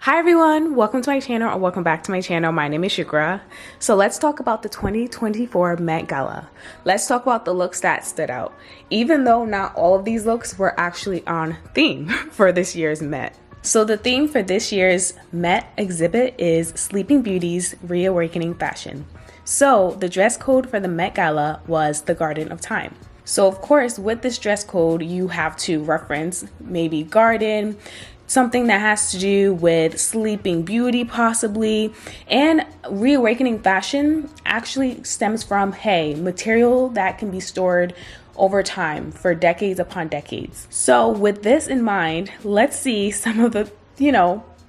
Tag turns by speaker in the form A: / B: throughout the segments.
A: Hi everyone, welcome to my channel or welcome back to my channel. My name is Shukra. So let's talk about the 2024 Met Gala. Let's talk about the looks that stood out, even though not all of these looks were actually on theme for this year's Met. So the theme for this year's Met exhibit is Sleeping Beauty's Reawakening Fashion. So the dress code for the Met Gala was the Garden of Time. So of course, with this dress code, you have to reference maybe garden, something that has to do with sleeping beauty possibly, and reawakening fashion actually stems from, hey, material that can be stored over time for decades upon decades. So with this in mind, let's see some of the,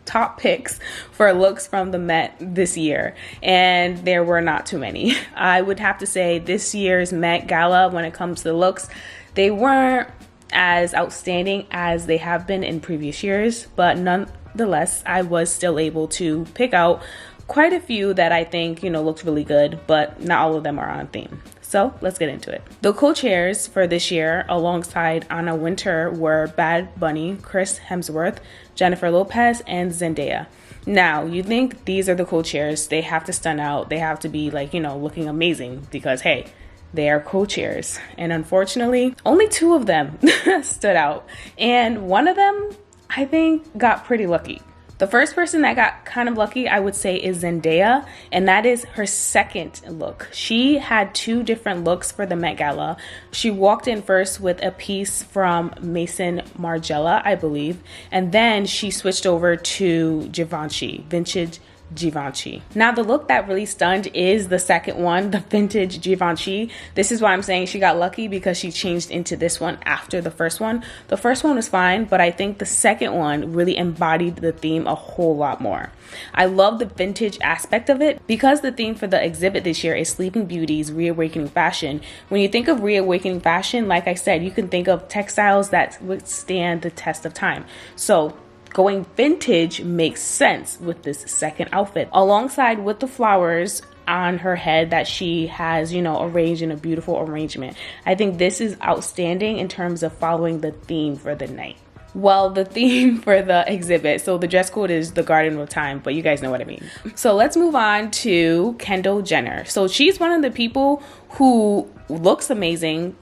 A: top picks for looks from the Met this year. And there were not too many. I would have to say this year's Met Gala, when it comes to looks, they weren't as outstanding as they have been in previous years, but nonetheless, I was still able to pick out quite a few that I think, looked really good, but not all of them are on theme. So let's get into it. The co-chairs for this year alongside Anna Wintour were Bad Bunny, Chris Hemsworth, Jennifer Lopez, and Zendaya. Now, you think these are the co-chairs, they have to stun out, they have to be looking amazing because, hey, they are co-chairs. And unfortunately, only two of them stood out. And one of them, I think, got pretty lucky. The first person that got kind of lucky, I would say, is Zendaya, and that is her second look. She had two different looks for the Met Gala. She walked in first with a piece from Maison Margiela, I believe, and then she switched over to Givenchy, vintage Givenchy. Now the look that really stunned is the second one, the vintage Givenchy. This is why I'm saying she got lucky, because she changed into this one after the first one. The first one was fine, but I think the second one really embodied the theme a whole lot more. I love the vintage aspect of it because the theme for the exhibit this year is Sleeping Beauty's Reawakening Fashion. When you think of reawakening fashion, like I said, you can think of textiles that withstand the test of time. So going vintage makes sense with this second outfit, alongside with the flowers on her head that she has, arranged in a beautiful arrangement. I think this is outstanding in terms of following the theme for the night. Well, the theme for the exhibit, so the dress code is the Garden of Time, but you guys know what I mean. So let's move on to Kendall Jenner. So she's one of the people who looks amazing,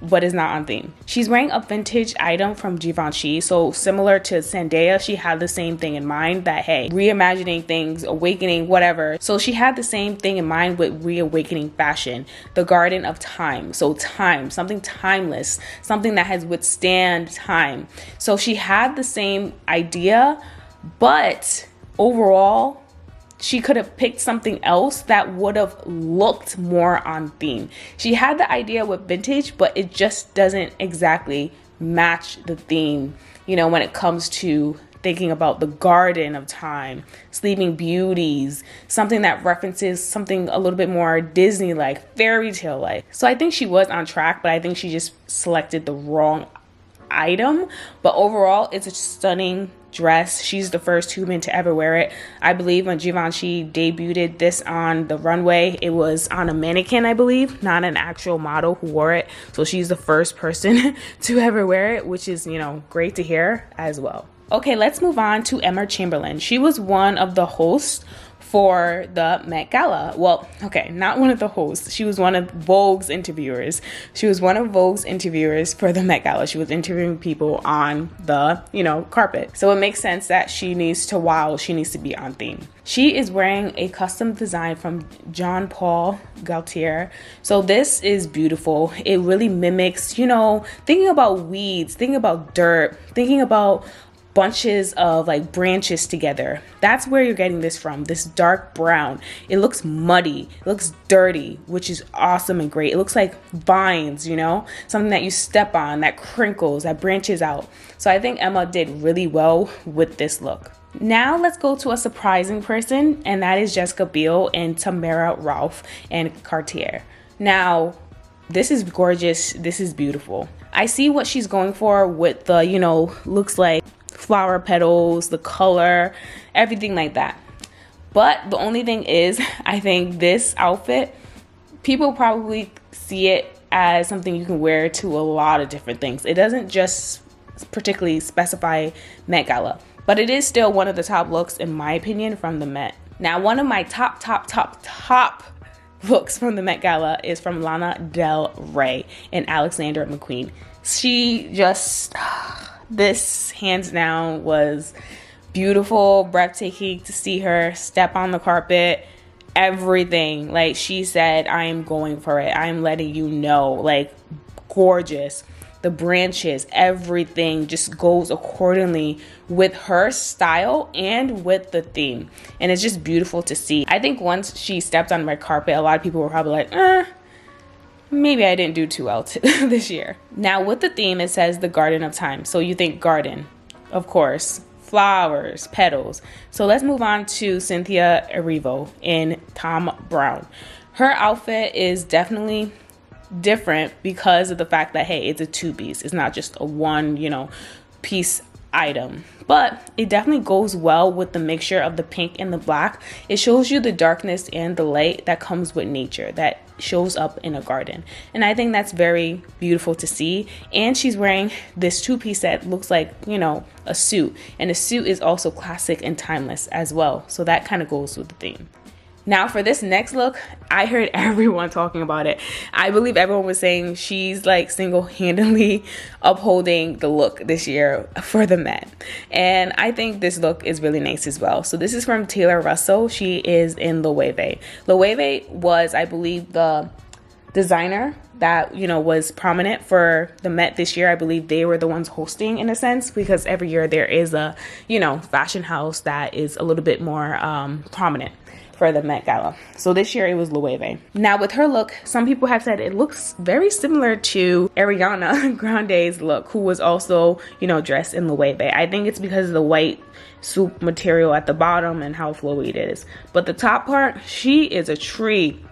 A: but is not on theme. She's wearing a vintage item from Givenchy, so similar to Zendaya, she had the same thing in mind, that hey, reimagining things, awakening, whatever. So she had the same thing in mind with reawakening fashion, the Garden of Time. So time, something timeless, something that has withstand time. So she had the same idea, but overall, she could have picked something else that would have looked more on theme. She had the idea with vintage, but it just doesn't exactly match the theme, when it comes to thinking about the Garden of Time, Sleeping Beauties, something that references something a little bit more Disney-like, fairy tale-like. So I think she was on track, but I think she just selected the wrong item. But overall, it's a stunning dress. She's the first human to ever wear it. I believe when Givenchy debuted this on the runway, it was on a mannequin, I believe, not an actual model who wore it. So she's the first person to ever wear it, which is, great to hear as well. Okay, let's move on to Emma Chamberlain. She was one of the hosts for the Met Gala. Well, okay, not one of the hosts. She was one of Vogue's interviewers. She was one of Vogue's interviewers for the Met Gala. She was interviewing people on the, carpet. So it makes sense that she needs to wow, she needs to be on theme. She is wearing a custom design from Jean Paul Gaultier. So this is beautiful. It really mimics, thinking about weeds, thinking about dirt, thinking about bunches of branches together. That's where you're getting this from, this dark brown. It looks muddy, it looks dirty, which is awesome and great. It looks like vines, something that you step on, that crinkles, that branches out. So I think Emma did really well with this look. Now let's go to a surprising person, and that is Jessica Biel and Tamara Ralph and Cartier. Now, this is gorgeous, this is beautiful. I see what she's going for with the, looks like flower petals, the color, everything like that. But the only thing is, I think this outfit, people probably see it as something you can wear to a lot of different things. It doesn't just particularly specify Met Gala. but it is still one of the top looks in my opinion from the Met. Now, one of my top looks from the Met Gala is from Lana Del Rey and Alexander McQueen. She just, this hands down was beautiful, breathtaking to see her step on the carpet, everything. Like, she said, I am going for it. I am letting you know, like, gorgeous. The branches, everything just goes accordingly with her style and with the theme. And it's just beautiful to see. I think once she stepped on the red carpet, a lot of people were probably like, maybe I didn't do too well this year. Now, with the theme, it says the Garden of Time. So you think garden, of course, flowers, petals. So let's move on to Cynthia Erivo in Tom Brown. Her outfit is definitely different because of the fact that, hey, it's a two-piece. It's not just a one, piece item. But it definitely goes well with the mixture of the pink and the black. It shows you the darkness and the light that comes with nature, that shows up in a garden. And I think that's very beautiful to see. And she's wearing this two-piece that looks like, a suit. And a suit is also classic and timeless as well. So that kind of goes with the theme. Now, for this next look, I heard everyone talking about it. I believe everyone was saying she's like single-handedly upholding the look this year for the Met. And I think this look is really nice as well. So this is from Taylor Russell. She is in Loewe. Loewe was, I believe, the designer that, was prominent for the Met this year. I believe they were the ones hosting in a sense, because every year there is a, fashion house that is a little bit more prominent for the Met Gala. So this year it was Loewe. Now, with her look, some people have said it looks very similar to Ariana Grande's look, who was also, dressed in Loewe. I think it's because of the white soup material at the bottom and how flowy it is. But the top part, she is a tree.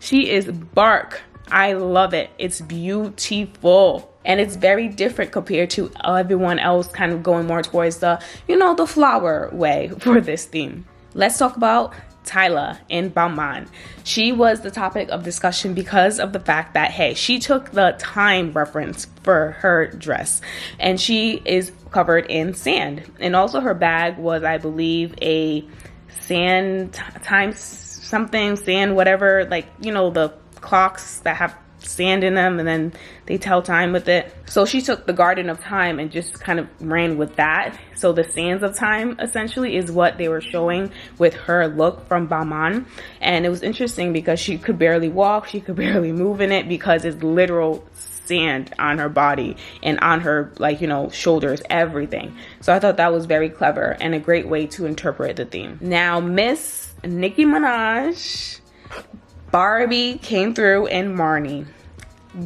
A: She is bark. I love it. It's beautiful. And it's very different compared to everyone else kind of going more towards the, the flower way for this theme. Let's talk about Tyla in Balmain. She was the topic of discussion because of the fact that, hey, she took the time reference for her dress and she is covered in sand. And also her bag was, I believe, a sand times something, sand, whatever, like, the clocks that have sand in them and then they tell time with it. So she took the Garden of Time and just kind of ran with that. So the sands of time essentially is what they were showing with her look from Balmain. And it was interesting because she could barely walk, she could barely move in it because it's literal sand on her body and on her, shoulders, everything. So I thought that was very clever and a great way to interpret the theme. Now, Miss Nicki Minaj, Barbie came through in Marnie.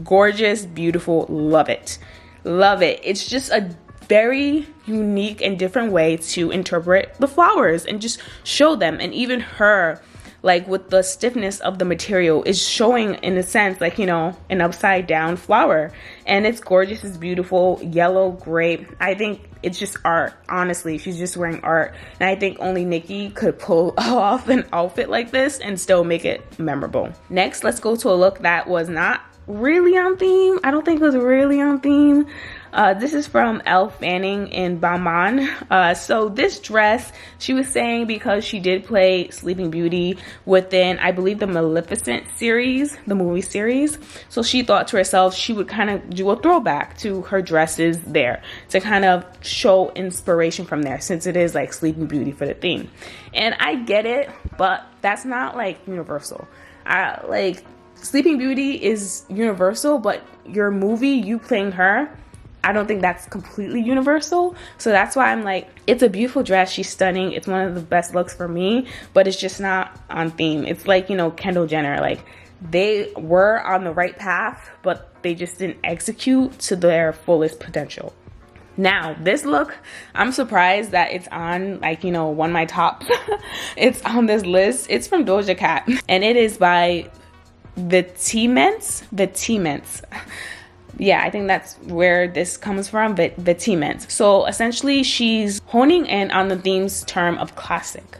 A: Gorgeous, beautiful, love it. Love it. It's just a very unique and different way to interpret the flowers and just show them. And even her, like with the stiffness of the material, is showing in a sense like, an upside down flower. And it's gorgeous, it's beautiful, yellow, grape. I think it's just art. Honestly, she's just wearing art. And I think only Nicki could pull off an outfit like this and still make it memorable. Next, let's go to a look that was not really on theme. I don't think it was really on theme. This is from Elle Fanning in Balmain. So this dress, she was saying because she did play Sleeping Beauty within, I believe, the Maleficent series, the movie series. So she thought to herself she would kind of do a throwback to her dresses there to kind of show inspiration from there, since it is like Sleeping Beauty for the theme. And I get it, but that's not like universal. Sleeping Beauty is universal, but your movie, you playing her, I don't think that's completely universal. So that's why I'm like, it's a beautiful dress. She's stunning. It's one of the best looks for me, but it's just not on theme. It's like, Kendall Jenner, like they were on the right path, but they just didn't execute to their fullest potential. Now, this look, I'm surprised that it's on one of my tops. It's on this list. It's from Doja Cat and it is by The T-Ments. Yeah, I think that's where this comes from, but Vetements. So essentially she's honing in on the theme's term of classic.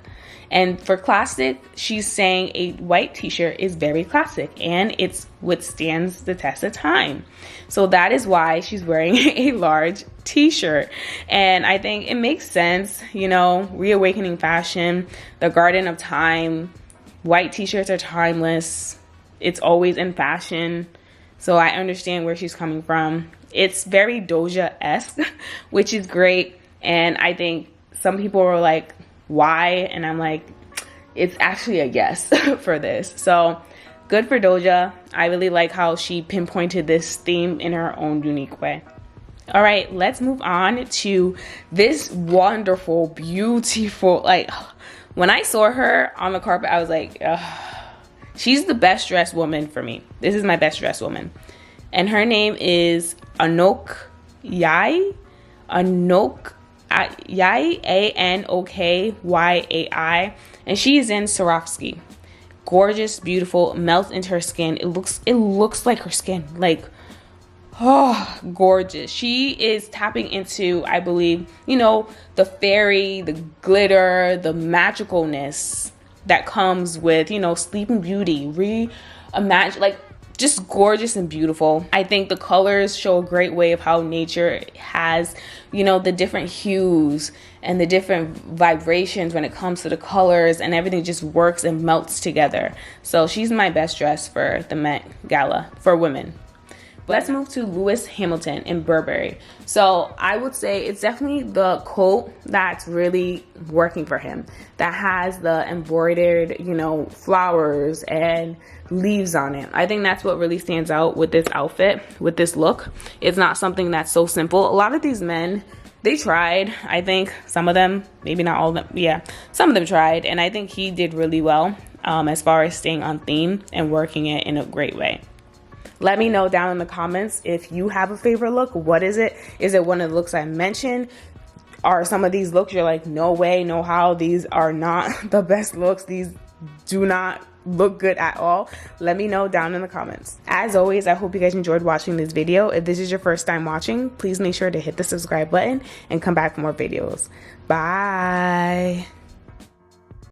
A: And for classic, she's saying a white t-shirt is very classic and it withstands the test of time. So that is why she's wearing a large t-shirt. And I think it makes sense, you know, reawakening fashion, the garden of time, white t-shirts are timeless. It's always in fashion. So I understand where she's coming from. It's very Doja-esque, which is great. And I think some people were like, why? And I'm like, it's actually a yes for this. So good for Doja. I really like how she pinpointed this theme in her own unique way. All right, let's move on to this wonderful, beautiful, like when I saw her on the carpet, I was like, ugh. She's the best dressed woman for me. This is my best dressed woman. And her name is Anok Yai. Anok Yai, Anokyai. And she is in Swarovski. Gorgeous, beautiful, melts into her skin. It looks like her skin. Like, oh, gorgeous. She is tapping into, I believe, you know, the fairy, the glitter, the magicalness that comes with, you know, Sleeping Beauty, reimagine, like just gorgeous and beautiful. I think the colors show a great way of how nature has, you know, the different hues and the different vibrations when it comes to the colors, and everything just works and melts together. So she's my best dress for the Met Gala for women. Let's move to Lewis Hamilton in Burberry. So I would say it's definitely the coat that's really working for him, that has the embroidered, you know, flowers and leaves on it. I think that's what really stands out with this outfit, with this look. It's not something that's so simple. A lot of these men, they tried. I think some of them, maybe not all of them, yeah, some of them tried, and I think he did really well as far as staying on theme and working it in a great way. Let me know down in the comments if you have a favorite look. What is it? Is it one of the looks I mentioned? Are some of these looks you're like, no way, no how, these are not the best looks, these do not look good at all? Let me know down in the comments. As always, I hope you guys enjoyed watching this video. If this is your first time watching, please make sure to hit the subscribe button and come back for more videos. Bye.